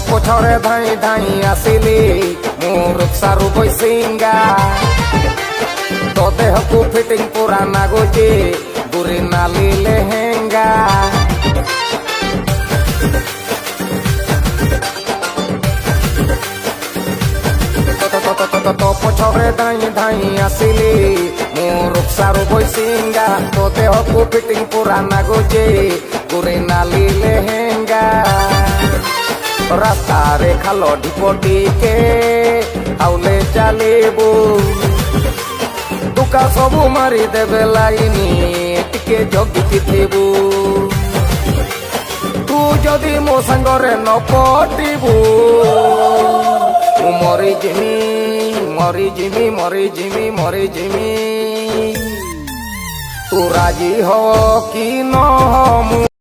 ପଛରେ ଧାଇଁ ଧାଇଁ ଆସିଲି ମୁଁ ରୁକ୍ସାରୁ ବୈସିଙ୍ଗା ତୋ ଦେହକୁ ଫିଟିଂ ପୁରା ନାଗୁଛି ଗୁରି ନାଲି ଲେହେଙ୍ଗା तो पछरे धाई धाई आसिली मु रुक्सारू बैसिंगा तो देह को फिटिंग पूरा नागुचे गुरे नाली लेहेंगा रास्ता रे खालो ढिपोटी के आउले चालिबू दुका सबू मारी देबे लाइनी टिके जगिकी थिबू तू जदि मो संगरे न पटिबू मरी जिमी मरी जिमी मरी जिमी मरी जिमी तू राजी हो कि न हो।